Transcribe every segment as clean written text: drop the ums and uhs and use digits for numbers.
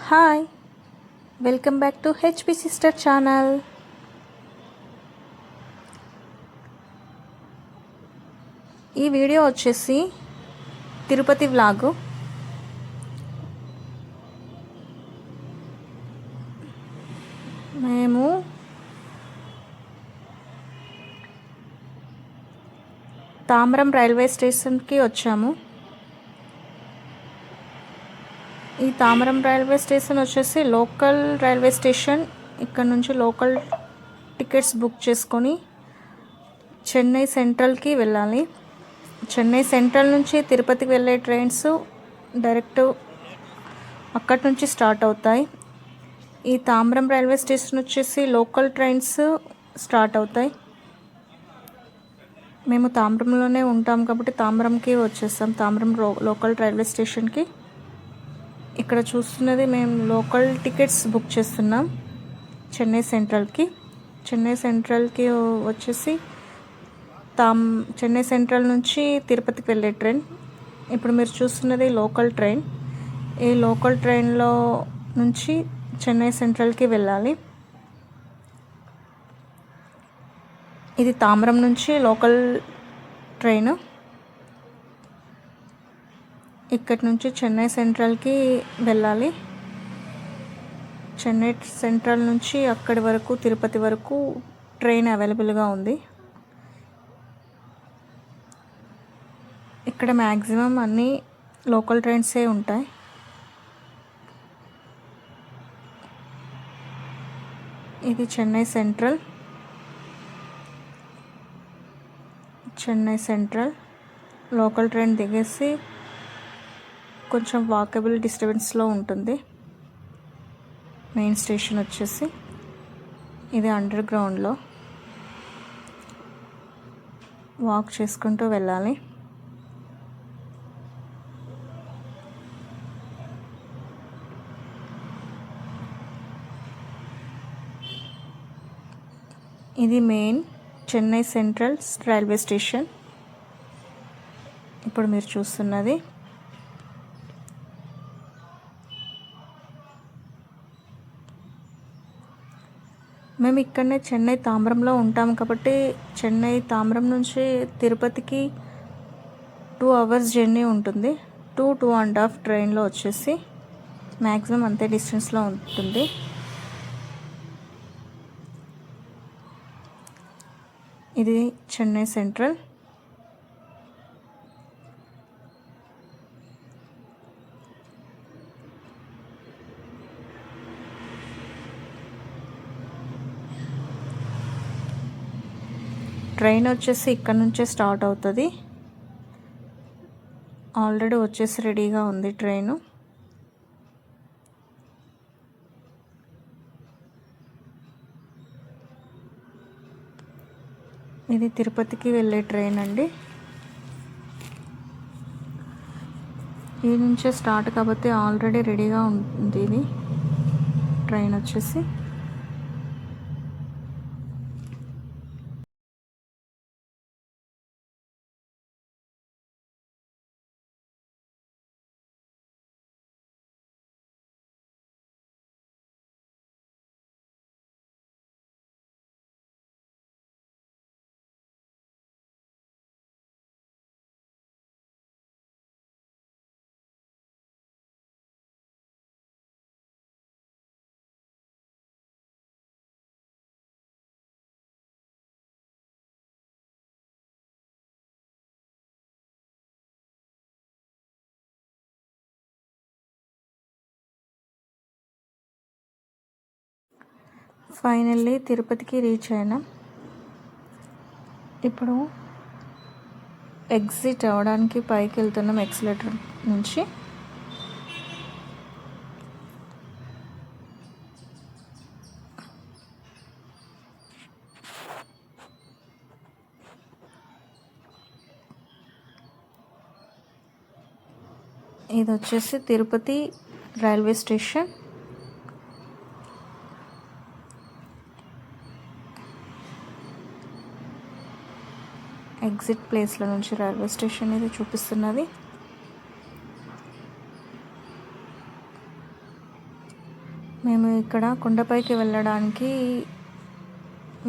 Hi, welcome back to HP sister channel. ఈ video వచ్చేసి Tirupati vlog. మేము తాంబ్రం రైల్వే స్టేషన్కి వచ్చాము. ఈ తాంబ్రం రైల్వే స్టేషన్ వచ్చేసి లోకల్ రైల్వే స్టేషన్. ఇక్కడ నుంచి లోకల్ టికెట్స్ బుక్ చేసుకొని చెన్నై సెంట్రల్కి వెళ్ళాలి. చెన్నై సెంట్రల్ నుంచి తిరుపతికి వెళ్ళే ట్రైన్స్ డైరెక్ట్ అక్కడి నుంచి స్టార్ట్ అవుతాయి. ఈ తాంబ్రం రైల్వే స్టేషన్ వచ్చేసి లోకల్ ట్రైన్స్ స్టార్ట్ అవుతాయి. మేము తాంబ్రంలోనే ఉంటాం కాబట్టి తాంబ్రంకి వచ్చేస్తాం, తాంబ్రం లోకల్ రైల్వే స్టేషన్కి. ఇక్కడ చూస్తున్నది మేము లోకల్ టికెట్స్ బుక్ చేస్తున్నాం చెన్నై సెంట్రల్కి. చెన్నై సెంట్రల్కి వచ్చేసి చెన్నై సెంట్రల్ నుంచి తిరుపతికి వెళ్ళే ట్రైన్. ఇప్పుడు మీరు చూస్తున్నది లోకల్ ట్రైన్. ఈ లోకల్ ట్రైన్లో నుంచి చెన్నై సెంట్రల్కి వెళ్ళాలి. ఇది తాంబ్రం నుంచి లోకల్ ట్రైన్. ఇక్కడి నుంచి చెన్నై సెంట్రల్కి వెళ్ళాలి. చెన్నై సెంట్రల్ నుంచి అక్కడి వరకు తిరుపతి వరకు ట్రైన్ అవైలబుల్గా ఉంది. ఇక్కడ మ్యాక్సిమం అన్నీ లోకల్ ట్రైన్సే ఉంటాయి. ఇది Chennai central. Chennai central local train దిగేసి కొంచెం వాకబుల్ డిస్టెన్స్లో ఉంటుంది. మెయిన్ స్టేషన్ వచ్చేసి ఇది అండర్ గ్రౌండ్లో వాక్ చేసుకుంటూ వెళ్ళాలి. ఇది main Chennai central railway station. ఇప్పుడు మీరు చూస్తున్నది మేము ఇక్కడనే చెన్నై తాంబ్రంలో ఉంటాం కాబట్టి చెన్నై తాంబ్రం నుంచి తిరుపతికి 2 hours జర్నీ ఉంటుంది. 2.5 ట్రైన్లో వచ్చేసి మ్యాక్సిమం అంతే డిస్టెన్స్లో ఉంటుంది. ఇది చెన్నై సెంట్రల్. ట్రైన్ వచ్చేసి ఇక్కడ నుంచే స్టార్ట్ అవుతుంది. ఆల్రెడీ వచ్చేసి రెడీగా ఉంది ట్రైను. ఇది తిరుపతికి వెళ్ళే ట్రైన్ అండి. ఈ నుంచే స్టార్ట్ కాబట్టి ఆల్రెడీ రెడీగా ఉంది ఇది ట్రైన్ వచ్చేసి. ఫైనల్లీ తిరుపతికి రీచ్ అయినాం. ఇప్పుడు ఎగ్జిట్ అవ్వడానికి పైకి వెళ్తున్నాం ఎక్సిలేటర్ నుంచి. ఇది వచ్చేసి తిరుపతి రైల్వే స్టేషన్. ఎగ్జిట్ ప్లేస్లో నుంచి రైల్వే స్టేషన్ ఇది చూపిస్తున్నది. మేము ఇక్కడ కొండపైకి వెళ్ళడానికి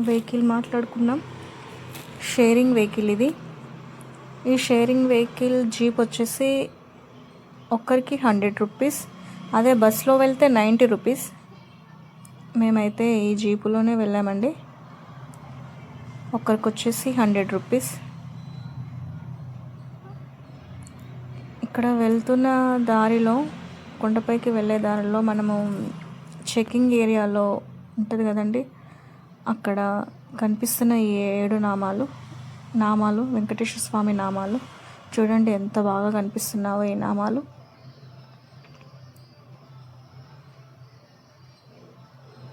వెహికల్ మాట్లాడుకున్నాం. షేరింగ్ వెహికల్ ఇది. ఈ షేరింగ్ వెహికల్ జీప్ వచ్చేసి ఒక్కరికి 100 రూపీస్. అదే బస్లో వెళ్తే 90 రూపీస్. మేమైతే ఈ జీపులోనే వెళ్ళామండి. ఒక్కరికి వచ్చేసి 100 రూపీస్. ఇక్కడ వెళ్తున్న దారిలో, కొండపైకి వెళ్ళే దారిలో మనము చెకింగ్ ఏరియాలో ఉంటుంది కదండి, అక్కడ కనిపిస్తున్న ఈ 7 నామాలు వెంకటేశ్వర స్వామి నామాలు చూడండి ఎంత బాగా కనిపిస్తున్నావో ఈ నామాలు.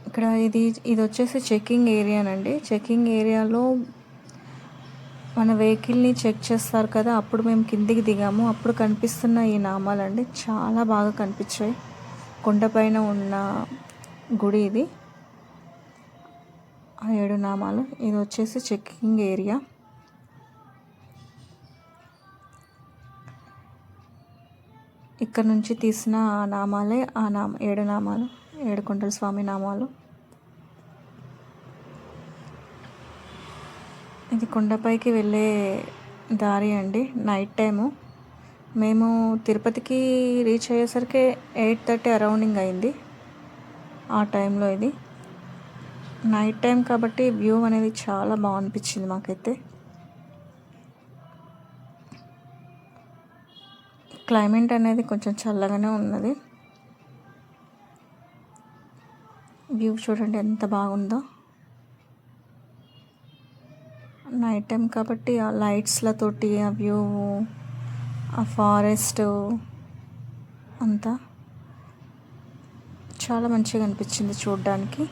ఇక్కడ ఇది వచ్చేసి చెకింగ్ ఏరియానండి. చెకింగ్ ఏరియాలో మన వెహికల్ని చెక్ చేస్తారు కదా, అప్పుడు మేము కిందికి దిగాము. అప్పుడు కనిపిస్తున్న ఈ నామాలండి చాలా బాగా కనిపించాయి. కొండపైన ఉన్న గుడి ఇది. ఆ 7 నామాలు. ఇది వచ్చేసి చెకింగ్ ఏరియా. ఇక్కడ నుంచి తీసిన ఆ నామాలే 7 నామాలు, 7 కొండల స్వామి నామాలు. ఇది కొండపైకి వెళ్ళే దారి అండి. నైట్ టైము మేము తిరుపతికి రీచ్ అయ్యేసరికి 8:30 అరౌండింగ్ అయింది. ఆ టైంలో ఇది నైట్ టైం కాబట్టి వ్యూ అనేది చాలా బాగా అనిపించింది మాకైతే. క్లైమేట్ అనేది కొంచెం చల్లగానే ఉన్నది. వ్యూ చూడండి ఎంత బాగుందో. నైట్ టైం కాబట్టి ఆ లైట్స్లతోటి ఆ వ్యూ, ఆ ఫారెస్ట్ అంతా చాలా మంచిగా అనిపించింది చూడడానికి.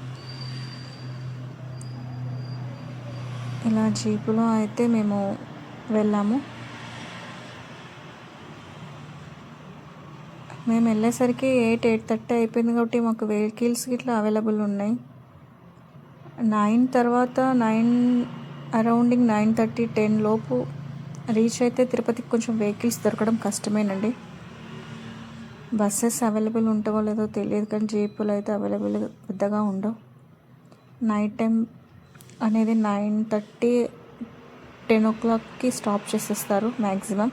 ఇలా జీపులో అయితే మేము వెళ్ళాము. మేము వెళ్ళేసరికి 8:30 అయిపోయింది కాబట్టి మాకు వెహికల్స్ ఇట్లా అవైలబుల్ ఉన్నాయి. 9 తర్వాత అరౌండింగ్ 9:30, 10 లోపు రీచ్ అయితే తిరుపతికి కొంచెం వెహికల్స్ దొరకడం కష్టమేనండి. బస్సెస్ అవైలబుల్ ఉంటావో లేదో తెలియదు, కానీ జీపులు అయితే అవైలబుల్ పెద్దగా ఉండవు. నైట్ టైం అనేది 9:30, 10 o'clockకి స్టాప్ చేసేస్తారు మ్యాక్సిమం.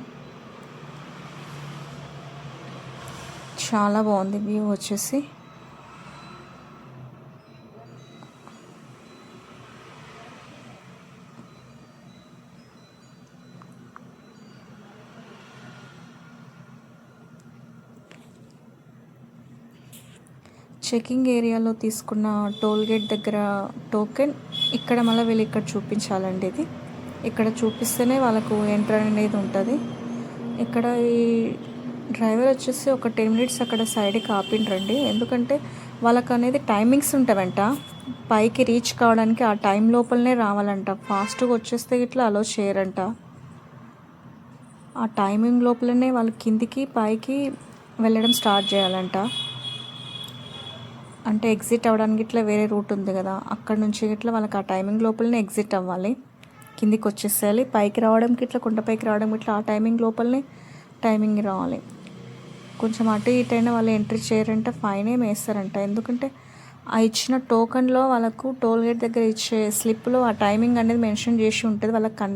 చాలా బాగుంది వ్యూ వచ్చేసి. చెకింగ్ ఏరియాలో తీసుకున్న టోల్ గేట్ దగ్గర టోకెన్ ఇక్కడ మళ్ళీ వీళ్ళు ఇక్కడ చూపించాలండి. ఇది ఇక్కడ చూపిస్తేనే వాళ్ళకు ఎంటర్ అనేది ఉంటుంది. ఇక్కడ ఈ డ్రైవర్ వచ్చేసి ఒక 10 minutes అక్కడ సైడ్కి ఆపిండ్రండి. ఎందుకంటే వాళ్ళకు అనేది టైమింగ్స్ ఉంటాయంట. పైకి రీచ్ కావడానికి ఆ టైం లోపలనే రావాలంట. ఫాస్ట్గా వచ్చేస్తే ఇట్లా అలో చేయరంట. ఆ టైమింగ్ లోపలనే వాళ్ళు కిందికి పైకి వెళ్ళడం స్టార్ట్ చేయాలంట. అంటే ఎగ్జిట్ అవ్వడానికి ఇట్లా వేరే రూట్ ఉంది కదా, అక్కడ నుంచి ఇట్లా వాళ్ళకి ఆ టైమింగ్ లోపలనే ఎగ్జిట్ అవ్వాలి, కిందికి వచ్చేసేయాలి. పైకి రావడానికి ఇట్లా కొండపైకి రావడం ఇట్లా ఆ టైమింగ్ లోపలనే టైమింగ్ రావాలి. కొంచెం అటు ఇటు అయినా వాళ్ళు ఎంట్రీ చేయరంట, ఫైన్ ఏమి వేస్తారంట. ఎందుకంటే ఆ ఇచ్చిన టోకన్లో వాళ్ళకు టోల్ గేట్ దగ్గర ఇచ్చే స్లిప్లో ఆ టైమింగ్ అనేది మెన్షన్ చేసి ఉంటుంది, వాళ్ళకి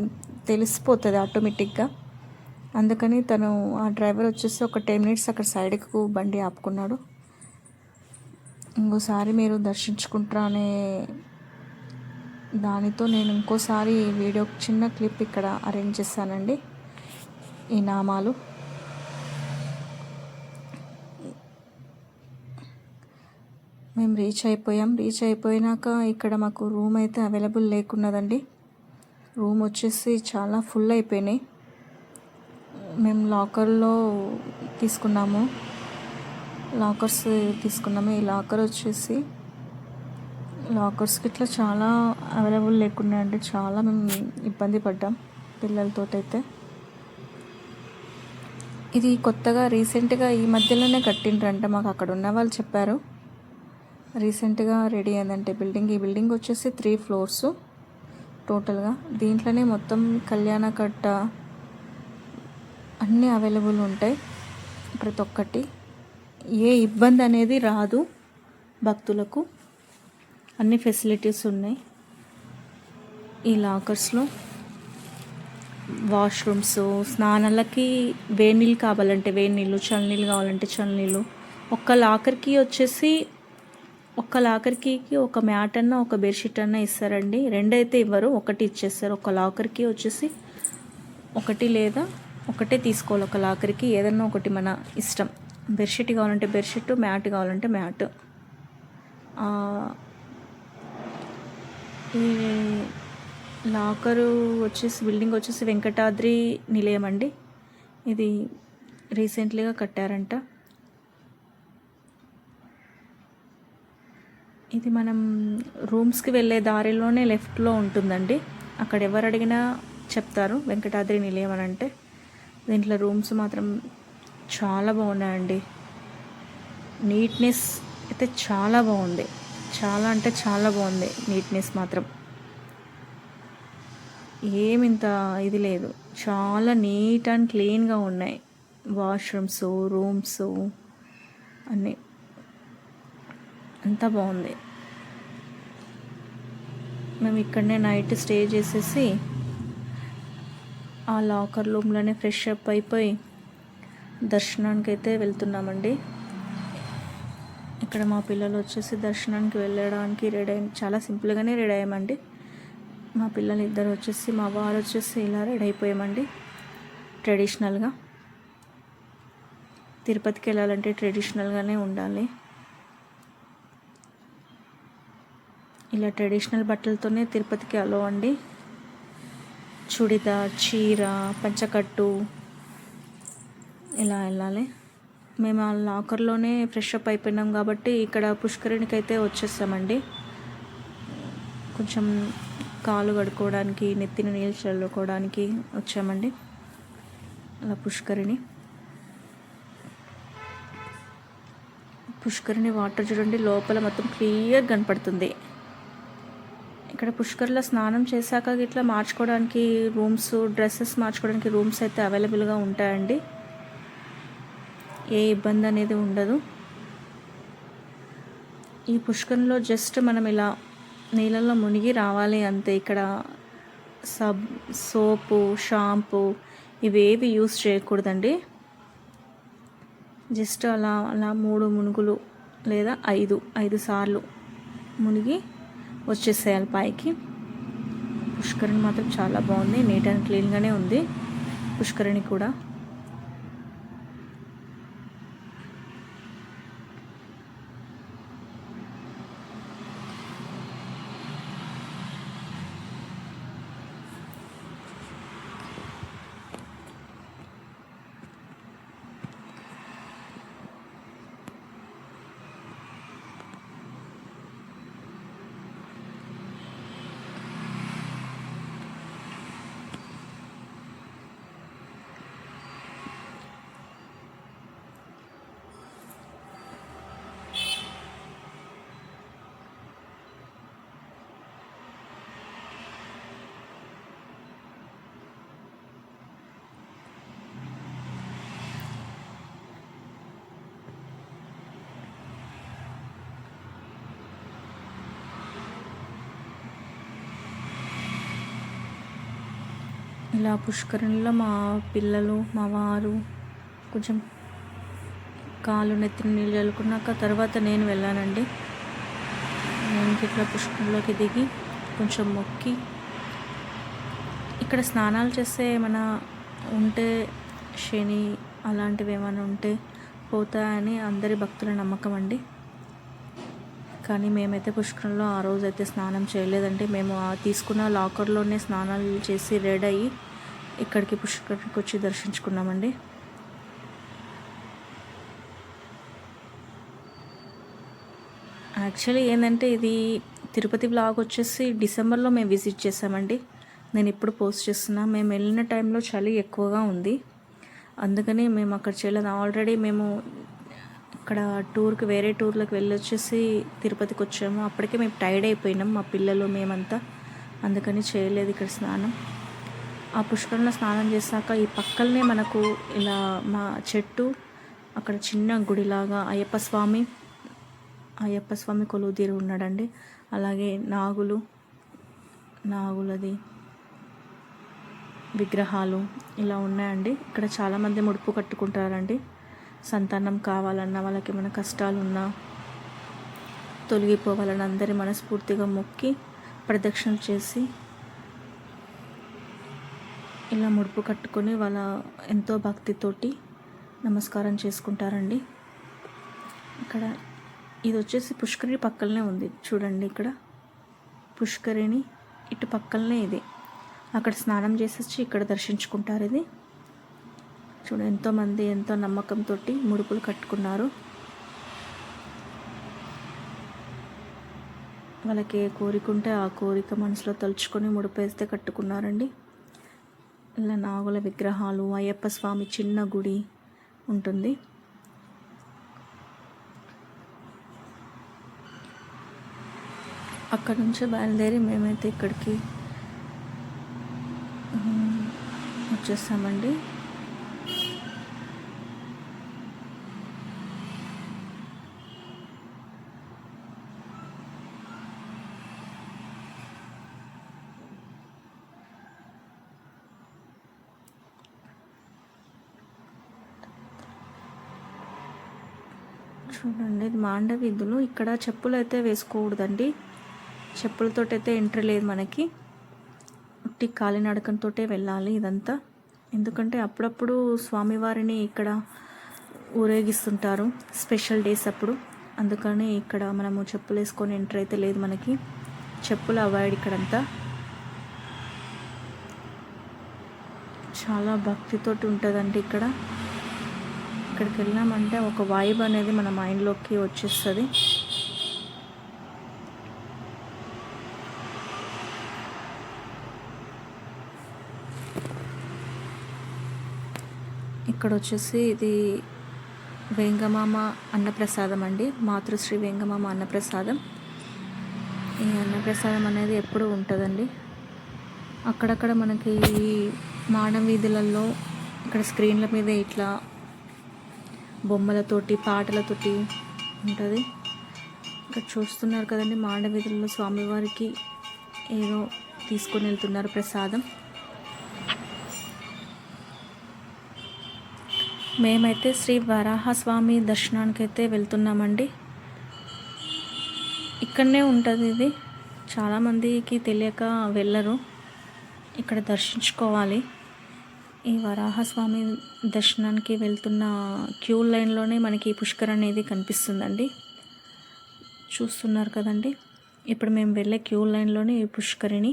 తెలిసిపోతుంది ఆటోమేటిక్గా. అందుకని ఆ డ్రైవర్ వచ్చేసి ఒక 10 minutes అక్కడ సైడ్కు బండి ఆపుకున్నాడు. ఇంకోసారి మీరు దర్శించుకుంటారా అనే దానితో నేను ఇంకోసారి వీడియో చిన్న క్లిప్ ఇక్కడ అరేంజ్ చేశానండి. ఈ నామాలు మేము రీచ్ అయిపోయినాక ఇక్కడ మాకు రూమ్ అయితే అవైలబుల్ లేకున్నదండి. రూమ్ వచ్చేసి చాలా ఫుల్ అయిపోయినాయి. మేము లాకర్లో తీసుకున్నాము. ఈ లాకర్ వచ్చేసి లాకర్స్కి ఇట్లా చాలా అవైలబుల్ లేకున్నాయండి. చాలా మేము ఇబ్బంది పడ్డాం పిల్లలతో అయితే. ఇది కొత్తగా రీసెంట్గా ఈ మధ్యలోనే కట్టిండ్రంట, మాకు అక్కడ ఉన్న వాళ్ళు చెప్పారు. రీసెంట్గా రెడీ అయిందంటే ఈ బిల్డింగ్ వచ్చేసి 3 floors టోటల్గా. దీంట్లోనే మొత్తం కళ్యాణ కట్ట అన్నీ అవైలబుల్ ఉంటాయి. ప్రతి ఒక్కటి ఏ ఇబ్బంది అనేది రాదు. భక్తులకు అన్ని ఫెసిలిటీస్ ఉన్నాయి. ఈ లాకర్స్లో వాష్రూమ్స్, స్నానాలకి వేడి నీళ్ళు కావాలంటే వేడి నీళ్ళు, చల్లనీళ్ళు కావాలంటే చల్లనీళ్ళు. ఒక్క లాకర్కి ఒక మ్యాట్ అన్న ఒక బెడ్షీట్ అన్న ఇస్తారండి. రెండైతే ఇవ్వరు, ఒకటి ఇచ్చేస్తారు. ఒక లాకర్కి వచ్చేసి ఒకటి లేదా ఒకటే తీసుకోవాలి. ఒక లాకర్కి ఏదన్నా ఒకటి మన ఇష్టం. బెడ్షీట్ కావాలంటే బెడ్షీట్, మ్యాట్ కావాలంటే మ్యాట్. ఈ లాకరు వచ్చేసి బిల్డింగ్ వచ్చేసి వెంకటాద్రి నిలయం అండి. ఇది రీసెంట్లీగా కట్టారంట. ఇది మనం రూమ్స్కి వెళ్ళే దారిలోనే లెఫ్ట్లో ఉంటుందండి. అక్కడ ఎవరు అడిగినా చెప్తారు వెంకటాద్రి నిలయం అని. అంటే దీంట్లో రూమ్స్ మాత్రం చాలా బాగున్నాయండి. నీట్నెస్ అయితే చాలా బాగుంది. చాలా అంటే చాలా బాగుంది నీట్నెస్ మాత్రం. ఏమింత ఇది లేదు, చాలా నీట్ అండ్ క్లీన్గా ఉన్నాయి. వాష్రూమ్స్, రూమ్స్ అన్నీ అంతా బాగుంది. మేము ఇక్కడనే నైట్ స్టే చేసేసి ఆ లాకర్ రూమ్లోనే ఫ్రెష్ అప్ అయిపోయి దర్శనానికి అయితే వెళ్తున్నామండి. ఇక్కడ మా పిల్లలు వచ్చేసి దర్శనానికి వెళ్ళడానికి రెడీ అయ్యి చాలా సింపుల్గానే రెడీ అయ్యామండి. మా పిల్లలు ఇద్దరు వచ్చేసి, మా వారు వచ్చేసి ఇలా రెడీ అయిపోయామండి ట్రెడిషనల్గా. తిరుపతికి వెళ్ళాలంటే ట్రెడిషనల్గానే ఉండాలి. ఇలా ట్రెడిషనల్ బట్టలతోనే తిరుపతికి అలో అండి. చుడిదార్, చీర, పంచకట్టు ఇలా వెళ్ళాలి. మేము ఆ లాకర్లోనే ఫ్రెష్ అప్ అయిపోయినాం కాబట్టి ఇక్కడ పుష్కరిణికి అయితే వచ్చేసామండి. కొంచెం కాలు కడుక్కోవడానికి, నెత్తిన నీళ్ళు చల్లుకోవడానికి వచ్చామండి. అలా పుష్కరిణి వాటర్ చూడండి, లోపల మొత్తం క్లియర్ కనపడుతుంది. ఇక్కడ పుష్కర్లో స్నానం చేశాక ఇట్లా మార్చుకోవడానికి రూమ్స్, డ్రెస్సెస్ మార్చుకోవడానికి రూమ్స్ అయితే అవైలబుల్గా ఉంటాయండి. ఏ ఇబ్బంది అనేది ఉండదు. ఈ పుష్కరంలో జస్ట్ మనం ఇలా నీళ్ళల్లో మునిగి రావాలి అంతే. ఇక్కడ సోపు, షాంపూ ఇవేవి యూస్ చేయకూడదండి. జస్ట్ అలా 3 మునుగులు లేదా 5 సార్లు మునిగి వచ్చేసేయాలి పైకి. పుష్కరిణి మాత్రం చాలా బాగుంది, నీట్ అండ్ క్లీన్గానే ఉంది పుష్కరిణి కూడా. ఇలా పుష్కరిణిలో మా పిల్లలు, మా వారు కొంచెం కాలు నెత్తిన నీళ్ళు చల్లుకున్నాక తర్వాత నేను వెళ్ళానండి. నేను ఇట్లా పుష్కరిణిలోకి దిగి కొంచెం మొక్కి, ఇక్కడ స్నానాలు చేస్తే ఏమైనా ఉంటే శని అలాంటివి ఏమైనా ఉంటే పోతాయని అందరి భక్తుల నమ్మకం అండి. కానీ మేమైతే పుష్కరంలో ఆ రోజు అయితే స్నానం చేయలేదండి. మేము తీసుకున్న లాకర్లోనే స్నానాలు చేసి రెడీ అయ్యి ఇక్కడికి పుష్కరికి వచ్చి దర్శించుకున్నామండి. యాక్చువల్లీ ఏంటంటే ఇది తిరుపతి బ్లాగ్ వచ్చేసి డిసెంబర్లో మేము విజిట్ చేసామండి. నేను ఇప్పుడు పోస్ట్ చేస్తున్నా. మేము వెళ్ళిన టైంలో చలి ఎక్కువగా ఉంది, అందుకని మేము అక్కడ చేయలేదు. ఆల్రెడీ మేము ఇక్కడ వేరే టూర్లకు వెళ్ళి వచ్చేసి తిరుపతికి వచ్చాము. అప్పటికే మేము టైర్డ్ అయిపోయినాం, మా పిల్లలు మేమంతా, అందుకని చేయలేదు ఇక్కడ స్నానం. ఆ పుష్కరంలో స్నానం చేశాక ఈ పక్కనే మనకు ఇలా మా చెట్టు, అక్కడ చిన్న గుడిలాగా అయ్యప్ప స్వామి అయ్యప్ప స్వామి కొలువుదీరి ఉన్నాడండి. అలాగే నాగులది విగ్రహాలు ఇలా ఉన్నాయండి. ఇక్కడ చాలామంది ముడుపు కట్టుకుంటారండి. సంతానం కావాలన్నా, వాళ్ళకి ఏమైనా కష్టాలున్నా తొలగిపోవాలని అందరి మనస్ఫూర్తిగా మొక్కి ప్రదక్షిణ చేసి ఇలా ముడుపు కట్టుకొని వాళ్ళ ఎంతో భక్తితోటి నమస్కారం చేసుకుంటారండి. ఇక్కడ ఇది వచ్చేసి పుష్కరిణి పక్కనే ఉంది చూడండి. ఇక్కడ పుష్కరిణి ఇటు పక్కనే ఇది. అక్కడ స్నానం చేసేసి ఇక్కడ దర్శించుకుంటారు. ఇది చూడండి, ఎంతోమంది ఎంతో నమ్మకంతో ముడుపులు కట్టుకున్నారు. వాళ్ళకి ఏ కోరిక ఉంటే ఆ కోరిక మనసులో తలుచుకొని ముడుపు వేస్తే కట్టుకున్నారండి. ఇలా నాగుల విగ్రహాలు, అయ్యప్ప స్వామి చిన్న గుడి ఉంటుంది. అక్కడ నుంచి బయలుదేరి మేమైతే ఇక్కడికి వచ్చేసామండి. చూడండి, ఇది మాండ వీధులు. ఇక్కడ చెప్పులు అయితే వేసుకోకూడదండి. చెప్పులతో అయితే ఎంట్రీ లేదు మనకి. ఉట్టి కాలినడకంతో వెళ్ళాలి ఇదంతా. ఎందుకంటే అప్పుడప్పుడు స్వామివారిని ఇక్కడ ఊరేగిస్తుంటారు స్పెషల్ డేస్ అప్పుడు. అందుకని ఇక్కడ మనము చెప్పులు వేసుకొని ఎంట్రీ అయితే లేదు మనకి. చెప్పులు అవాయిడ్ ఇక్కడంతా. చాలా భక్తితోటి ఉంటుందండి ఇక్కడ. ఇక్కడికి వెళ్ళామంటే ఒక వైబ్ అనేది మన మైండ్లోకి వచ్చేస్తుంది. ఇక్కడ వచ్చేసి ఇది వేంగమామ అన్నప్రసాదం అండి. మాతృశ్రీ వేంగమామ అన్నప్రసాదం. ఈ అన్నప్రసాదం అనేది ఎప్పుడూ ఉంటుందండి. అక్కడక్కడ మనకి ఈ మాడ వీధులలో ఇక్కడ స్క్రీన్ల మీద ఇట్లా బొమ్మలతోటి పాటలతోటి ఉంటుంది. ఇక్కడ చూస్తున్నారు కదండి, మాడ వీధులలో స్వామివారికి ఏదో తీసుకొని వెళ్తున్నారు ప్రసాదం. మేమైతే శ్రీ వరాహస్వామి దర్శనానికి అయితే వెళ్తున్నామండి. ఇక్కడనే ఉంటుంది ఇది. చాలామందికి తెలియక వెళ్ళరు. ఇక్కడ దర్శించుకోవాలి. ఈ వరాహస్వామి దర్శనానికి వెళ్తున్న క్యూ లైన్లోనే మనకి పుష్కర్ అనేది కనిపిస్తుందండి. చూస్తున్నారు కదండి, ఇప్పుడు మేము వెళ్ళే క్యూ లైన్లోనే ఈ పుష్కరిణి.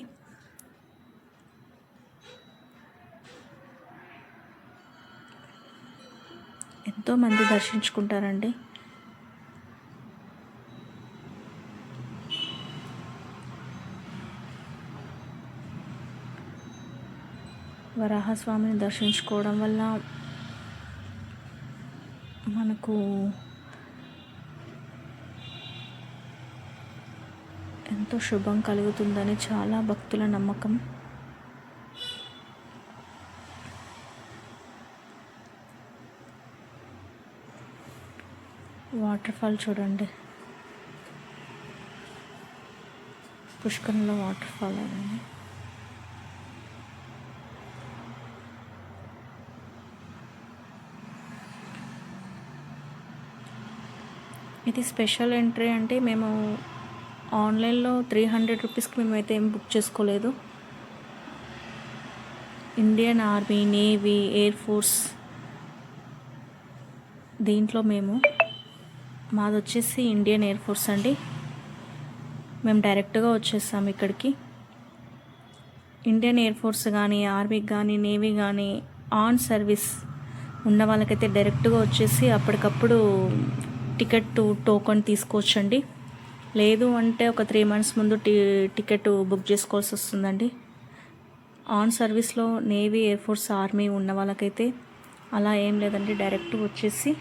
ఎంతోమంది దర్శించుకుంటారండి. వరాహస్వామిని దర్శించుకోవడం వల్ల మనకు ఎంతో శుభం కలుగుతుందని చాలా భక్తుల నమ్మకం. వాటర్ ఫాల్ చూడండి, పుష్కరంలో వాటర్ ఫాల్ అనేది. ఇది స్పెషల్ ఎంట్రీ అంటే మేము ఆన్లైన్లో 300 రూపీస్కి మేమైతే ఏం బుక్ చేసుకోలేదు. Indian army, navy, air force దీంట్లో మాది వచ్చేసి ఇండియన్ ఎయిర్ ఫోర్స్ అండి. మేము డైరెక్ట్గా వచ్చేసాం ఇక్కడికి. ఇండియన్ ఎయిర్ ఫోర్స్ కానీ, ఆర్మీకి కానీ, నేవీ కానీ ఆన్ సర్వీస్ ఉన్న వాళ్ళకైతే డైరెక్ట్గా వచ్చేసి అప్పటికప్పుడు టికెట్ టోకెన్ తీసుకోవచ్చండి. లేదు అంటే ఒక 3 months ముందు టికెట్ బుక్ చేసుకోవాల్సి వస్తుందండి. ఆన్ సర్వీస్లో నేవీ, ఎయిర్ ఫోర్స్, ఆర్మీ ఉన్న వాళ్ళకైతే అలా ఏం లేదండి, డైరెక్ట్ వచ్చేసి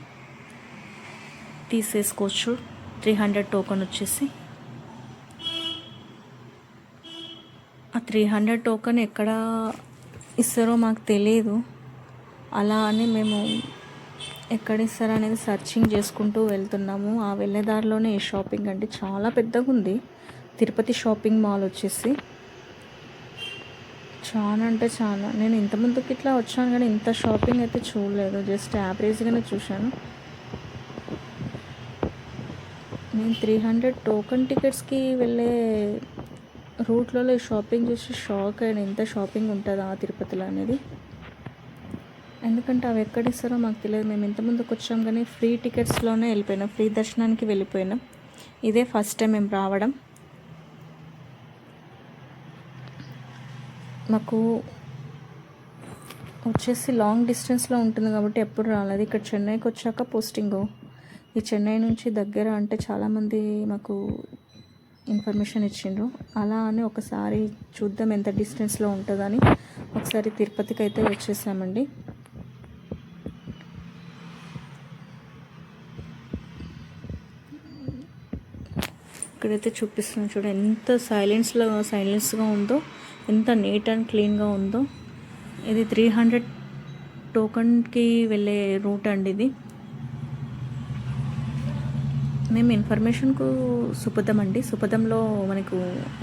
తీసేసుకోవచ్చు. 300 టోకెన్ వచ్చేసి. ఆ 300 టోకెన్ ఎక్కడ ఇస్తారో మాకు తెలియదు. అలా అని మేము ఎక్కడ ఇస్తారు అనేది సర్చింగ్ చేసుకుంటూ వెళ్తున్నాము. ఆ వెళ్ళే దారిలోనే ఈ షాపింగ్ అండి, చాలా పెద్దగా ఉంది. తిరుపతి షాపింగ్ మాల్ వచ్చేసి చాలా అంటే చాలా. నేను ఇంతకుముందుకి ఇట్లా వచ్చాను కానీ ఇంత షాపింగ్ అయితే చూడలేదు, జస్ట్ యావరేజ్గానే చూశాను. నేను 300 టోకెన్ టికెట్స్కి వెళ్ళే రూట్లలో షాపింగ్ చూసి షాక్ అయ్యాను. ఎంత షాపింగ్ ఉంటుందా తిరుపతిలో అనేది. ఎందుకంటే అవి ఎక్కడ ఇస్తారో మాకు తెలియదు. మేము ఇంతకుముందుకు వచ్చాం కానీ ఫ్రీ టికెట్స్లోనే వెళ్ళిపోయినాం, ఫ్రీ దర్శనానికి వెళ్ళిపోయినాం. ఇదే ఫస్ట్ టైం మేము రావడం. మాకు వచ్చేసి లాంగ్ డిస్టెన్స్లో ఉంటుంది కాబట్టి ఎప్పుడు రాలేదు. ఇక్కడ చెన్నైకి వచ్చాక పోస్టింగ్. ఈ చెన్నై నుంచి దగ్గర అంటే చాలామంది మాకు ఇన్ఫర్మేషన్ ఇచ్చిండ్రు. అలా అని ఒకసారి చూద్దాం ఎంత డిస్టెన్స్లో ఉంటుందని ఒకసారి తిరుపతికి అయితే వచ్చేసామండి. ఇక్కడైతే చూపిస్తున్నాను చూడ, ఎంత సైలెన్స్గా ఉందో, ఎంత నీట్ అండ్ క్లీన్గా ఉందో. ఇది 300 టోకన్కి వెళ్ళే రూట్ అండి ఇది. మేము ఇన్ఫర్మేషన్కు సుపథం అండి, సుపథంలో మనకు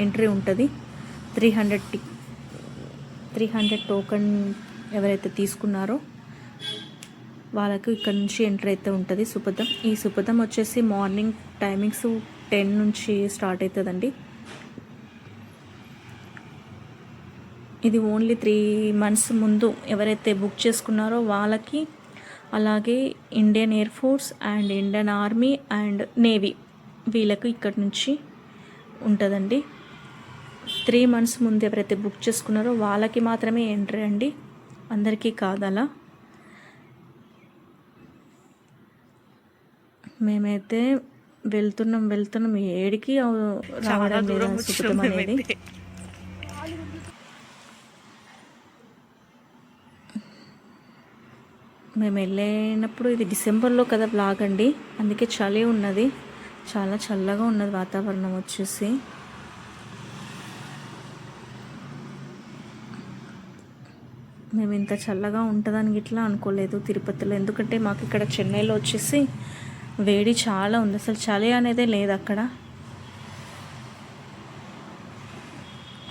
ఎంట్రీ ఉంటుంది. 300 టోకన్ ఎవరైతే తీసుకున్నారో వాళ్ళకు ఇక్కడ నుంచి ఎంట్రీ అయితే ఉంటుంది సుపథం. ఈ సుపథం వచ్చేసి మార్నింగ్ టైమింగ్స్ 10 నుంచి స్టార్ట్ అవుతుందండి. ఇది ఓన్లీ 3 months ముందు ఎవరైతే బుక్ చేసుకున్నారో వాళ్ళకి, అలాగే Indian air force and Indian army and navy వీళ్ళకు ఇక్కడి నుంచి ఉంటుందండి. 3 months ముందు ఎవరైతే బుక్ చేసుకున్నారో వాళ్ళకి మాత్రమే ఎంట్రీ అండి, అందరికీ కాదలా. మేమైతే వెళ్తున్నాం ఏడికి రావడం లేదు సుఖం అనేది. మేము వెళ్ళినప్పుడు ఇది డిసెంబర్లో కదా బ్లాగ్ అండి, అందుకే చలి ఉన్నది, చాలా చల్లగా ఉన్నది వాతావరణం వచ్చేసి. మేము ఇంత చల్లగా ఉంటుందని ఇట్లా అనుకోలేదు తిరుపతిలో. ఎందుకంటే మాకు ఇక్కడ చెన్నైలో వచ్చేసి వేడి చాలా ఉంది, అసలు చలి అనేదే లేదు అక్కడ.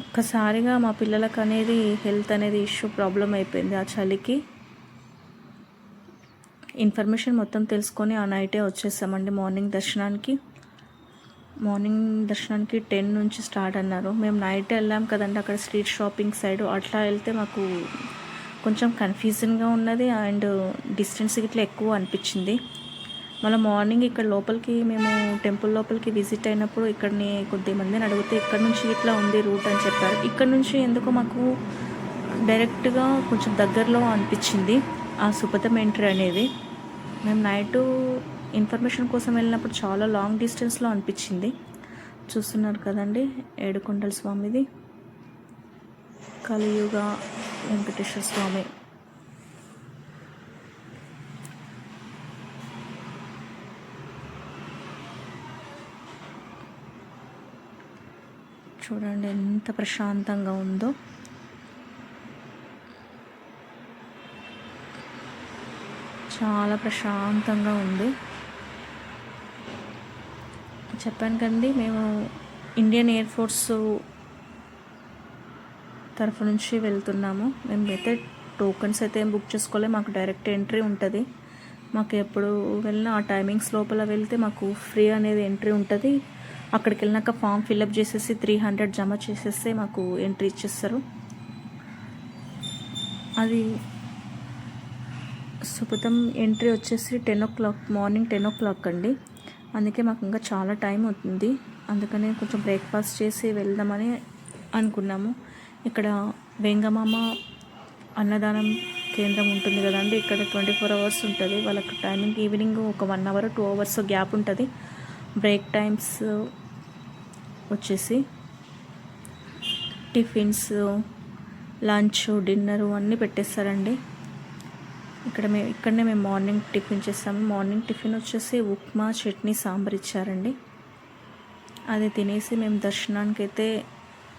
ఒక్కసారిగా మా పిల్లలకు అనేది హెల్త్ అనేది ప్రాబ్లం అయిపోయింది ఆ చలికి. ఇన్ఫర్మేషన్ మొత్తం తెలుసుకొని ఆ నైటే వచ్చేసామండి. మార్నింగ్ దర్శనానికి 10 నుంచి స్టార్ట్ అన్నారు. మేము నైట్ వెళ్ళాం కదండి, అక్కడ స్ట్రీట్ షాపింగ్ సైడ్ అట్లా వెళ్తే మాకు కొంచెం కన్ఫ్యూజన్గా ఉన్నది అండ్ డిస్టెన్స్ ఇట్లా ఎక్కువ అనిపించింది. మళ్ళీ మార్నింగ్ ఇక్కడ లోపలికి మేము టెంపుల్ లోపలికి విజిట్ అయినప్పుడు ఇక్కడిని కొద్దిమందిని అడిగితే ఇక్కడ నుంచి ఇట్లా ఉంది రూట్ అని చెప్పారు. ఇక్కడ నుంచి ఎందుకో మాకు డైరెక్ట్గా కొంచెం దగ్గరలో అనిపించింది ఆ సుపథం ఎంట్రీ అనేది. మేము నైటు ఇన్ఫర్మేషన్ కోసం వెళ్ళినప్పుడు చాలా లాంగ్ డిస్టెన్స్లో అనిపించింది. చూస్తున్నారు కదండి ఏడుకొండల స్వామిది, కలియుగ వెంకటేశ్వర స్వామి. చూడండి ఎంత ప్రశాంతంగా ఉందో. చాలా ప్రశాంతంగా ఉంది. చెప్పాను కండి, మేము ఇండియన్ ఎయిర్ ఫోర్స్ తరఫు నుంచి వెళ్తున్నాము. మేమైతే టోకన్స్ అయితే ఏం బుక్ చేసుకోలే, మాకు డైరెక్ట్ ఎంట్రీ ఉంటుంది. మాకు ఎప్పుడు వెళ్ళినా ఆ టైమింగ్స్ లోపల వెళ్తే మాకు ఫ్రీ అనేది ఎంట్రీ ఉంటుంది. అక్కడికి వెళ్ళినాక ఫామ్ ఫిల్అప్ చేసేసి 300 జమ చేసేస్తే మాకు ఎంట్రీ ఇచ్చేస్తారు. అది సుపథం ఎంట్రీ వచ్చేసి 10 o'clock, మార్నింగ్ 10 o'clock అండి. అందుకే మాకు ఇంకా చాలా టైం అవుతుంది. అందుకనే కొంచెం బ్రేక్ఫాస్ట్ చేసి వెళ్దామని అనుకున్నాము. ఇక్కడ వెంగమామ అన్నదానం కేంద్రం ఉంటుంది కదండి, ఇక్కడ 24 hours ఉంటుంది. వాళ్ళకి టైమింగ్ ఈవినింగ్ ఒక 1 hour 2 hours గ్యాప్ ఉంటుంది. బ్రేక్ టైమ్స్ వచ్చేసి టిఫిన్స్, లంచ్, డిన్నరు అన్నీ పెట్టేస్తారండి. ఇక్కడనే మేము మార్నింగ్ టిఫిన్ చేస్తాము. మార్నింగ్ టిఫిన్ వచ్చేసి ఉప్మా, చట్నీ, సాంబార్ ఇచ్చారండి. అది తినేసి మేము దర్శనానికి అయితే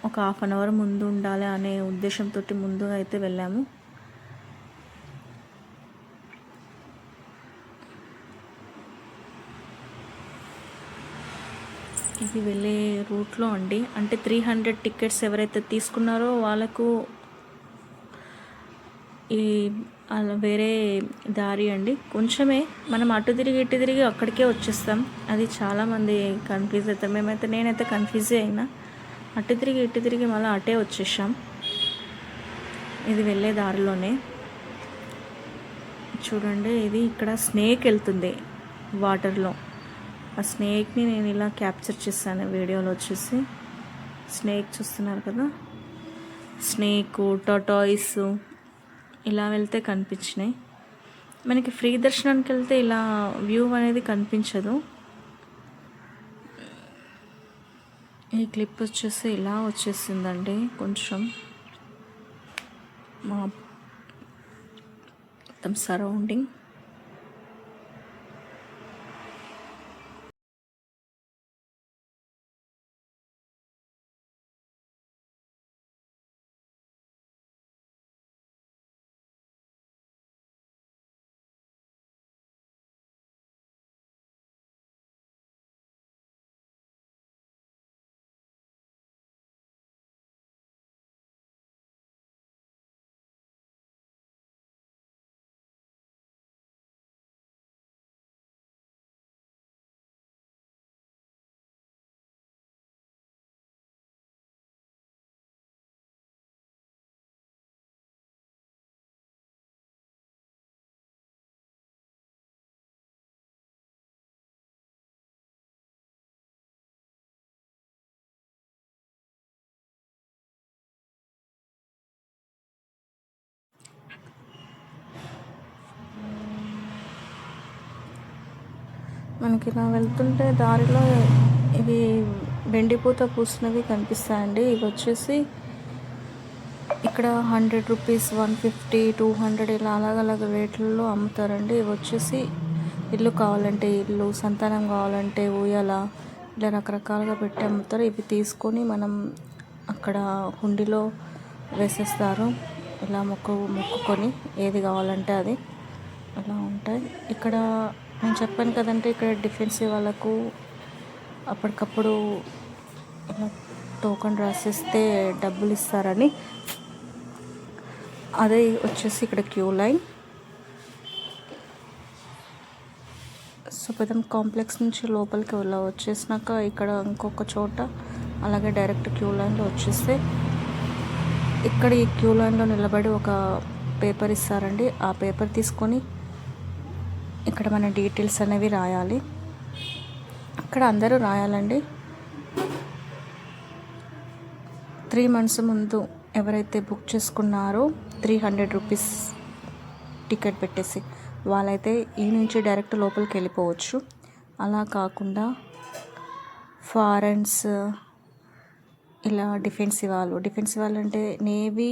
ఒక 1/2 hour ముందు ఉండాలి అనే ఉద్దేశంతో ముందుగా అయితే వెళ్ళాము. ఇది వెళ్ళే రూట్లో అండి. అంటే 300 టికెట్స్ ఎవరైతే తీసుకున్నారో వాళ్ళకు ఈ అలా వేరే దారి అండి. కొంచెమే మనం అటు తిరిగి ఇటు తిరిగి అక్కడికే వచ్చేస్తాం. అది చాలామంది కన్ఫ్యూజ్ అవుతారు. నేనైతే కన్ఫ్యూజే అయినా. అటు తిరిగి ఇటు తిరిగి మళ్ళీ అటే వచ్చేసాం. ఇది వెళ్ళే దారిలోనే చూడండి. ఇది ఇక్కడ స్నేక్ వెళ్తుంది వాటర్లో. ఆ స్నేక్ని నేను ఇలా క్యాప్చర్ చేశాను వీడియోలో. వచ్చేసి స్నేక్ చూస్తున్నారు కదా, స్నేక్, టాటాయిస్ ఇలా వెళ్తే కనిపించినాయి. మనకి ఫ్రీ దర్శనానికి వెళ్తే ఇలా వ్యూ అనేది కనిపించదు. ఈ క్లిప్ వచ్చేసి ఇలా వచ్చేసిందండి. కొంచెం మొత్తం సరౌండింగ్ మనకి ఇలా వెళ్తుంటే దారిలో ఇవి వెండిపూత పూసినవి కనిపిస్తాయండి. ఇవి వచ్చేసి ఇక్కడ 100 రూపీస్, 150, 200 ఇలా అలాగ రేట్లలో అమ్ముతారండి. ఇవి వచ్చేసి ఇల్లు కావాలంటే ఇల్లు, సంతానం కావాలంటే ఊయల, ఇలా రకరకాలుగా పెట్టి అమ్ముతారు. ఇవి తీసుకొని మనం అక్కడ హుండీలో వేసేస్తారు. ఇలా మొక్కుకొని ఏది కావాలంటే అది అలా ఉంటాయి. ఇక్కడ నేను చెప్పాను కదంటే ఇక్కడ డిఫెన్సివ్ వాళ్ళకు అప్పటికప్పుడు ఇలా టోకెన్ రాసిస్తే డబ్బులు ఇస్తారని. అదే వచ్చేసి ఇక్కడ క్యూ లైన్. సుపదం కాంప్లెక్స్ నుంచి లోపలికి ఇలా వచ్చేసినాక ఇక్కడ ఇంకొక చోట అలాగే డైరెక్ట్ క్యూ లైన్లో వచ్చేస్తే ఇక్కడ ఈ క్యూ లైన్లో నిలబడి ఒక పేపర్ ఇస్తారండి. ఆ పేపర్ తీసుకొని ఇక్కడ మన డీటెయిల్స్ అనేవి రాయాలి. ఇక్కడ అందరూ రాయాలండి. 3 months ముందు ఎవరైతే బుక్ చేసుకున్నారో 300 రూపీస్ టికెట్ పెట్టేసి వాళ్ళైతే ఈ నుంచి డైరెక్ట్ లోపలికి వెళ్ళిపోవచ్చు. అలా కాకుండా ఫారెన్స్ ఇలా డిఫెన్సివ్ వాళ్ళు అంటే navy,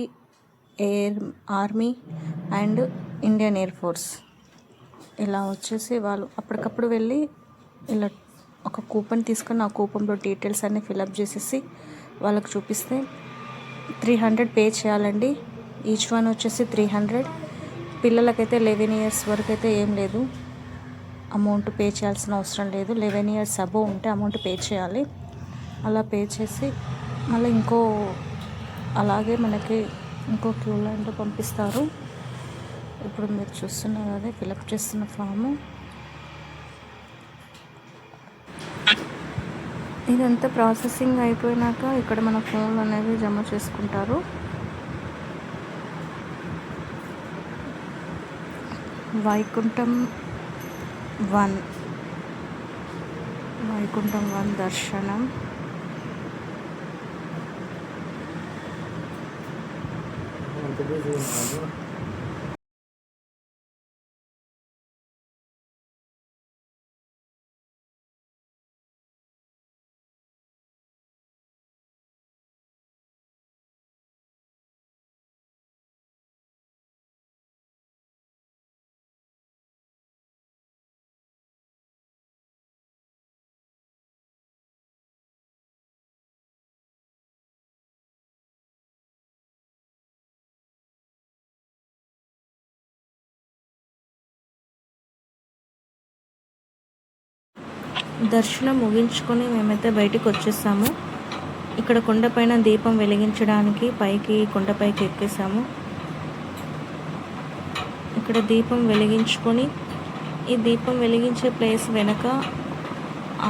army and Indian air force ఇలా వచ్చేసి వాళ్ళు అప్పటికప్పుడు వెళ్ళి ఇలా ఒక కూపన్ తీసుకొని ఆ కూపన్లో డీటెయిల్స్ అన్నీ ఫిలప్ చేసేసి వాళ్ళకి చూపిస్తే 300 పే చేయాలండి. ఈచ్ వన్ వచ్చేసి 300. పిల్లలకైతే 11 years వరకు అయితే ఏం లేదు, అమౌంట్ పే చేయాల్సిన అవసరం లేదు. 11 years అబోవ్ ఉంటే అమౌంట్ పే చేయాలి. అలా పే చేసి మళ్ళీ అలాగే మనకి ఇంకో క్యూ లైన్లో పంపిస్తారు. ఇప్పుడు మీరు చూస్తున్నారు అదే ఫిలప్ చేస్తున్న ఫాము. ఇదంతా ప్రాసెసింగ్ అయిపోయినాక ఇక్కడ మన ఫోన్లు అనేవి జమ చేసుకుంటారు. వైకుంఠం 1 దర్శనం. దర్శనం ముగించుకొని మేమైతే బయటికి వచ్చేసాము. ఇక్కడ కొండపైన దీపం వెలిగించడానికి పైకి కొండపైకి ఎక్కేసాము. ఇక్కడ దీపం వెలిగించుకొని ఈ దీపం వెలిగించే ప్లేస్ వెనక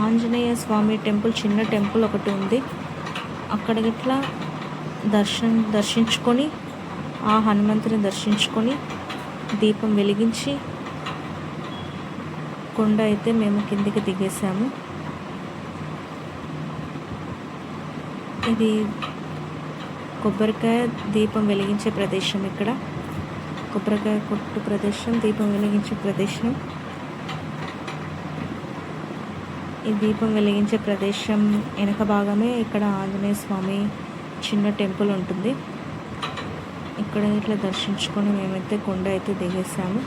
ఆంజనేయ స్వామి టెంపుల్, చిన్న టెంపుల్ ఒకటి ఉంది. అక్కడ ఇట్లా దర్శించుకొని ఆ హనుమంతుని దర్శించుకొని దీపం వెలిగించి కొండ అయితే మేము కిందికి దిగేసాము. ఇది కొబ్బరికాయ దీపం వెలిగించే ప్రదేశం. ఇక్కడ కొబ్బరికాయ కొట్టు ప్రదేశం, దీపం వెలిగించే ప్రదేశం. ఈ దీపం వెలిగించే ప్రదేశం వెనక భాగమే ఇక్కడ ఆంజనేయ స్వామి చిన్న టెంపుల్ ఉంటుంది. ఇక్కడ ఇట్లా దర్శించుకొని మేమైతే కొండ అయితే దిగేసాము.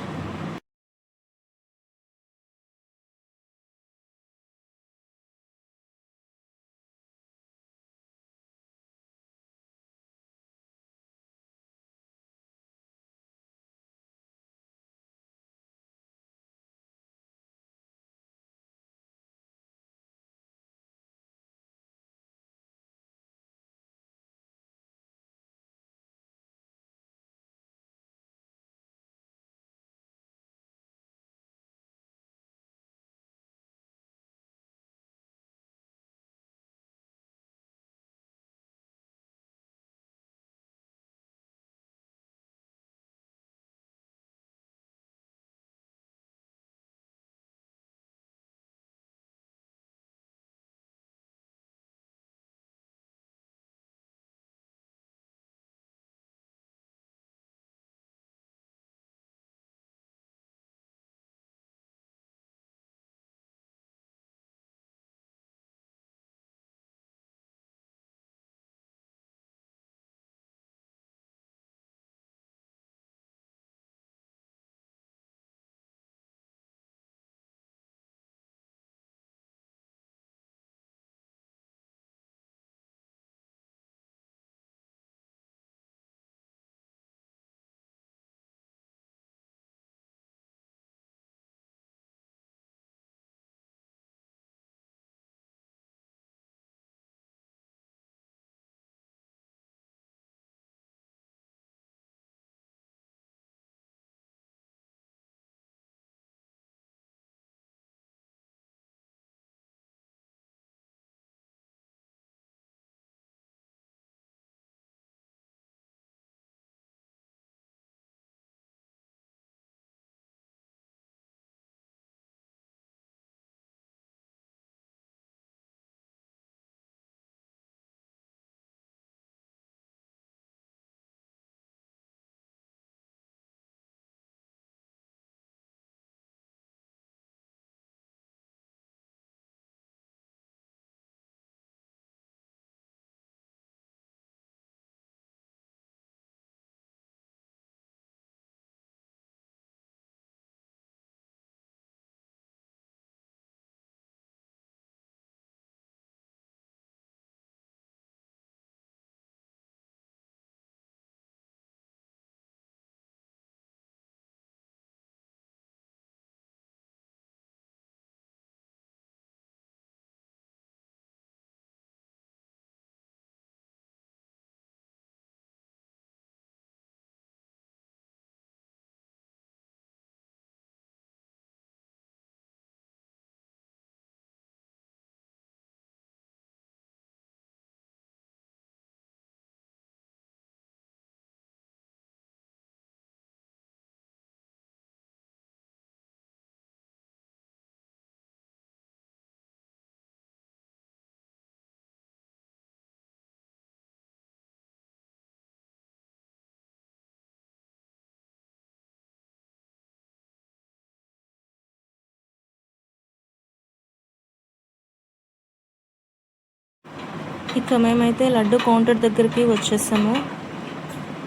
ఇక మేమైతే లడ్డు కౌంటర్ దగ్గరికి వచ్చేసాము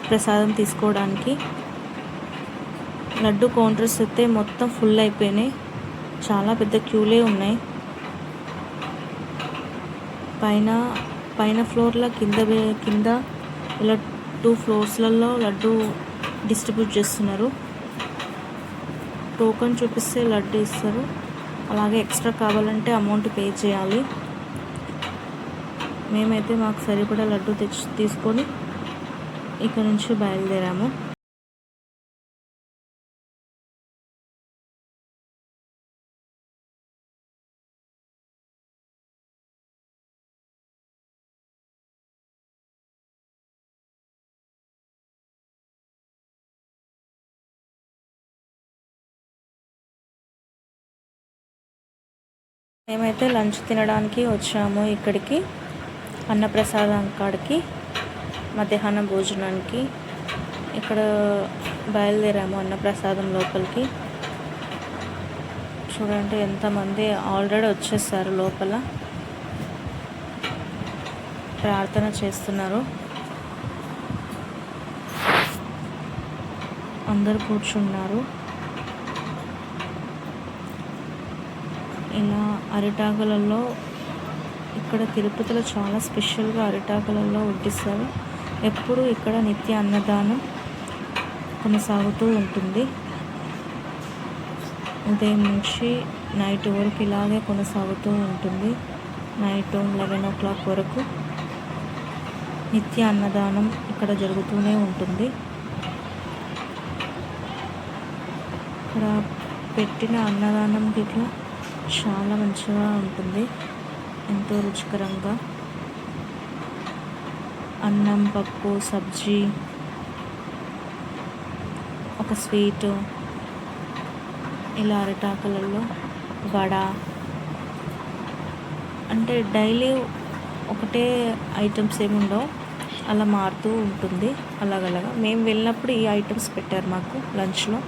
ప్రసాదం తీసుకోవడానికి. లడ్డు కౌంటర్స్ అయితే మొత్తం ఫుల్ అయిపోయినాయి, చాలా పెద్ద క్యూలే ఉన్నాయి. పైన ఫ్లోర్లో కింద ఇలా 2 ఫ్లోర్స్లలో లడ్డు డిస్ట్రిబ్యూట్ చేస్తున్నారు. టోకెన్ చూపిస్తే లడ్డు ఇస్తారు. అలాగే ఎక్స్ట్రా కావాలంటే అమౌంట్ పే చేయాలి. మేమైతే మాకు సరిపడా లడ్డు తీసుకొని ఇక్కడ నుంచి బయలుదేరాము. మేమైతే లంచ్ తినడానికి వచ్చాము ఇక్కడికి, అన్నప్రసాదం కాడికి, మధ్యాహ్నం భోజనానికి. ఇక్కడ బయలుదేరాము అన్నప్రసాదం లోపలికి. చూడండి ఎంతమంది ఆల్రెడీ వచ్చేసారు, లోపల ప్రార్థన చేస్తున్నారు. అందరూ కూర్చున్నారు. ఇలా అరిటాకులలో, ఇక్కడ తిరుపతిలో చాలా స్పెషల్గా అరిటాకులలో వడ్డిస్తారు. ఎప్పుడు ఇక్కడ నిత్య అన్నదానం కొనసాగుతూ ఉంటుంది. ఉదయం నుంచి నైట్ వరకు ఇలాగే కొనసాగుతూ ఉంటుంది. నైట్ 11 o'clock వరకు నిత్య అన్నదానం ఇక్కడ జరుగుతూనే ఉంటుంది. ఇక్కడ పెట్టిన అన్నదానం ఇట్లా చాలా మంచిగా ఉంటుంది, ఎంతో రుచికరంగా. అన్నం, పప్పు, సబ్జీ, ఒక స్వీటు, ఇలా అరిటాకులలో వడ. అంటే డైలీ ఒకటే ఐటమ్స్ ఏమి ఉండవు, అలా మారుతూ ఉంటుంది. అలాగలాగా మేము వెళ్ళినప్పుడు ఈ ఐటమ్స్ పెట్టారు మాకు లంచ్లో.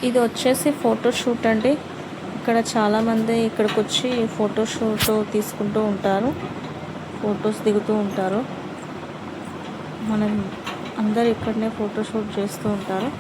ఇది వచ్చేసి ఫోటోషూట్ అండి. ఇక్కడ చాలామంది ఇక్కడికి వచ్చి ఫోటోషూట్ తీసుకుంటూ ఉంటారు, ఫొటోస్ దిగుతూ ఉంటారు. మనం అందరు ఇక్కడనే ఫోటోషూట్ చేస్తూ ఉంటారు.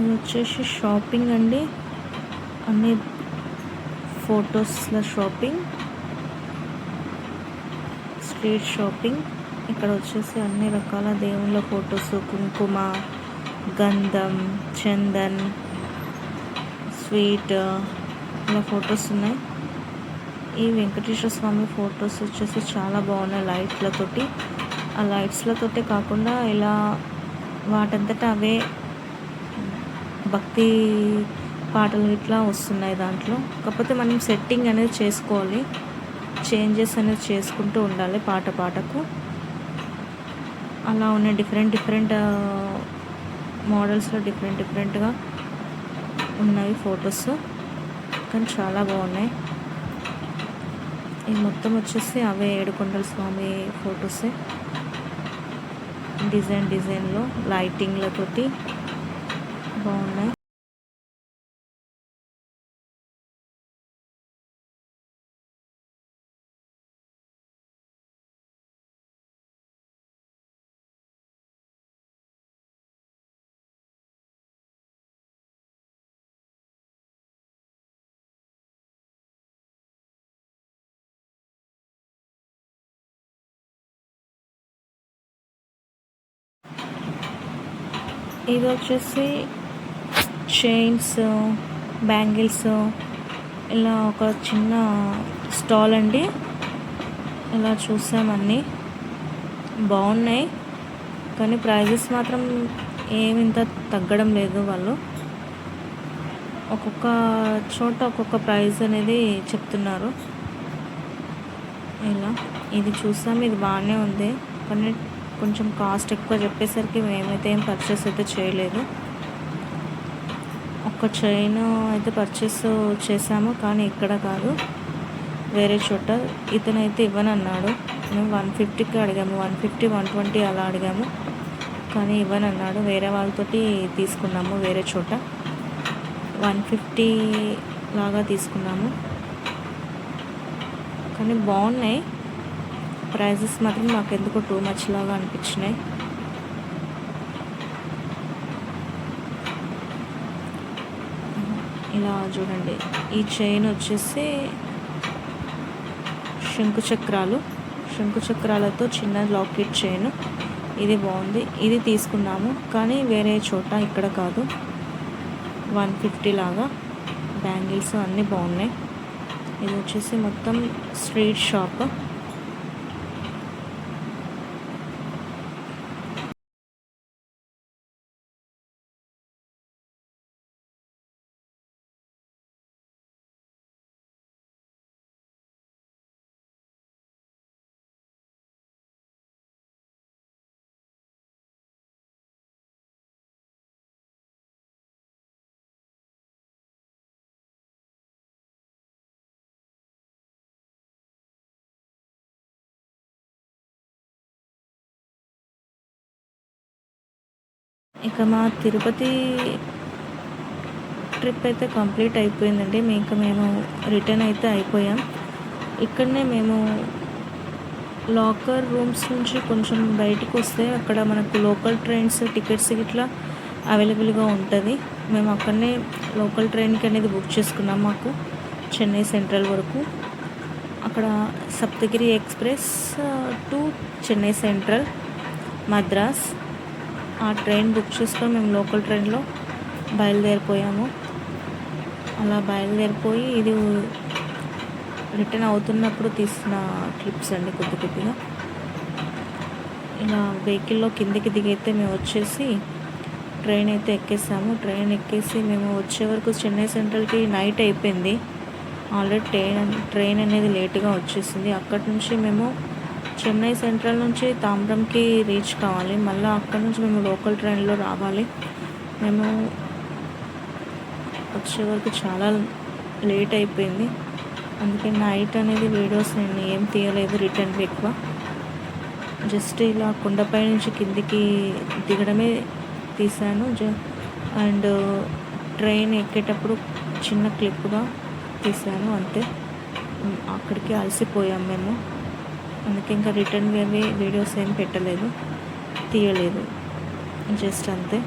ఇది వచ్చేసి షాపింగ్ అండి, అన్ని ఫొటోస్ల షాపింగ్, స్ట్రీట్ షాపింగ్. ఇక్కడ వచ్చేసి అన్ని రకాల దేవుళ్ళ ఫొటోస్, కుంకుమ, గంధం, చందన్, స్వీట్, ఇలా ఫొటోస్ ఉన్నాయి. ఈ వెంకటేశ్వర స్వామి ఫొటోస్ వచ్చేసి చాలా బాగున్నాయి లైట్లతోటి. ఆ లైట్స్లతోటే కాకుండా ఇలా వాటంతటా అవే భక్తి పాటలు ఇట్లా వస్తున్నాయి దాంట్లో. కాకపోతే మనం సెట్టింగ్ అనేది చేసుకోవాలి, చేంజెస్ అనేది చేసుకుంటూ ఉండాలి పాటకు. అలా ఉన్నాయి డిఫరెంట్ మోడల్స్లో డిఫరెంట్గా ఉన్నాయి ఫొటోస్, కానీ చాలా బాగున్నాయి. ఈ మొత్తం వచ్చేసి అవే ఏడుకొండల స్వామి ఫొటోసే, డిజైన్లో లైటింగ్లతోటి బాగున్నాయి. ఇది వచ్చేసి చైన్స్, బ్యాంగిల్స్, ఇలా ఒక చిన్న స్టాల్ అండి. ఇలా చూసామన్నీ బాగున్నాయి, కానీ ప్రైజెస్ మాత్రం ఏమింత తగ్గడం లేదు. వాళ్ళు ఒక్కొక్క చోట ఒక్కొక్క ప్రైస్ అనేది చెప్తున్నారు. ఇలా ఇది చూసాం, ఇది బాగానే ఉంది, కానీ కొంచెం కాస్ట్ ఎక్కువ చెప్పేసరికి మేమైతే ఏం పర్చేస్ అయితే చేయలేదు. ఒక చైన్ అయితే పర్చేస్ చేసాము, కానీ ఇక్కడ కాదు, వేరే చోట. ఇతనైతే ఇవ్వనన్నాడు. మేము 150కి అడిగాము, 150, 120 అలా అడిగాము, కానీ ఇవ్వనన్నాడు. వేరే వాళ్ళతోటి తీసుకున్నాము, వేరే చోట 150 లాగా తీసుకున్నాము. కానీ బాగున్నాయి, ప్రైజెస్ మాత్రం నాకు ఎందుకో టూ మచ్ లాగా అనిపించినాయి. ఇలా చూడండి, ఈ చైన్ వచ్చేసి శంకు చక్రాలతో చిన్న లాకెట్ చైన్. ఇది బాగుంది, ఇది తీసుకున్నాము, కానీ వేరే చోట, ఇక్కడ కాదు. 150 లాగా. బ్యాంగిల్స్ అన్నీ బాగున్నాయి. ఇది వచ్చేసి మొత్తం స్ట్రీట్ షాప్. ఇక మా తిరుపతి ట్రిప్ అయితే కంప్లీట్ అయిపోయిందండి. మేము రిటర్న్ అయితే అయిపోయాం. ఇక్కడనే మేము లాకర్ రూమ్స్ నుంచి కొంచెం బయటకు వస్తే అక్కడ మనకు లోకల్ ట్రైన్స్ టికెట్స్ ఇట్లా అవైలబుల్గా ఉంటుంది. మేము అక్కడనే లోకల్ ట్రైన్కి అనేది బుక్ చేసుకున్నాం, మాకు చెన్నై సెంట్రల్ వరకు. అక్కడ Saptagiri express to Chennai central Madras, ఆ ట్రైన్ బుక్ చేసుకొని మేము లోకల్ ట్రైన్లో బయలుదేరిపోయాము. అలా బయలుదేరిపోయి ఇది రిటర్న్ అవుతున్నప్పుడు తీసిన క్లిప్స్ అండి, కొద్దిగా. ఇలా వెహికల్లో కిందికి దిగైతే మేము వచ్చేసి ట్రైన్ అయితే ఎక్కేసాము. ట్రైన్ ఎక్కేసి మేము వచ్చే వరకు చెన్నై సెంట్రల్కి నైట్ అయిపోయింది. ఆల్రెడీ ట్రైన్ అనేది లేటుగా వచ్చేసింది. అక్కడి నుంచి మేము చెన్నై సెంట్రల్ నుంచి తాంబ్రంకి రీచ్ కావాలి. మళ్ళీ అక్కడి నుంచి మేము లోకల్ ట్రైన్లో రావాలి. మేము వచ్చే వరకు చాలా లేట్ అయిపోయింది. అందుకే నైట్ అనేది వీడియోస్ నేను ఏం తీయలేదు రిటర్న్కి ఎక్కువ. జస్ట్ ఇలా కొండపై నుంచి కిందికి దిగడమే తీసాను. అండ్ ట్రైన్ ఎక్కేటప్పుడు చిన్న క్లిప్గా తీసాను, అంతే. అక్కడికి అలసిపోయాం మేము, అందుకే ఇంకా రిటర్న్ వీడియోస్ ఏం పెట్టలేదు, తీయలేదు, జస్ట్ అంతే.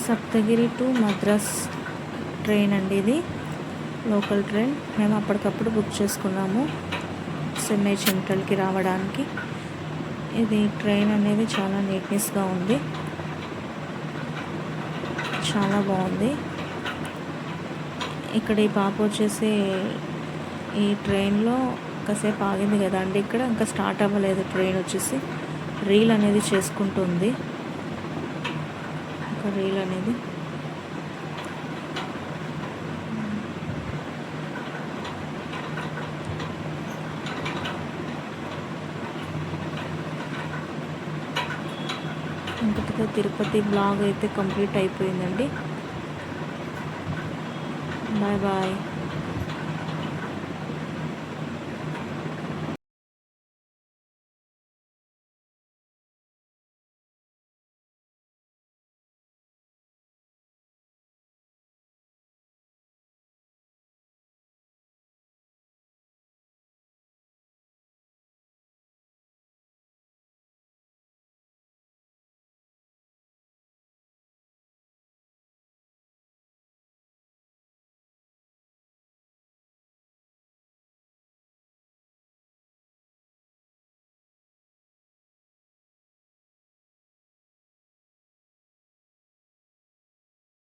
సప్తగిరి టు మద్రాస్ ట్రైన్ అండి, ఇది లోకల్ ట్రైన్. మేము అప్పటికప్పుడు బుక్ చేసుకున్నాము చెన్నై సెంట్రల్కి రావడానికి. ఇది ట్రైన్ అనేది చాలా నీట్నెస్గా ఉంది, చాలా బాగుంది. ఇక్కడ ఈ పాప వచ్చేసి ఈ ట్రైన్లో కాసేపు ఆగింది కదా అండి, ఇక్కడ ఇంకా స్టార్ట్ అవ్వలేదు ట్రైన్ వచ్చేసి. రీల్ అనేది చేసుకుంటుంది, ఒక రీల్ అనేది. ఇంకటితో తిరుపతి బ్లాగ్ అయితే కంప్లీట్ అయిపోయిందండి. Bye bye.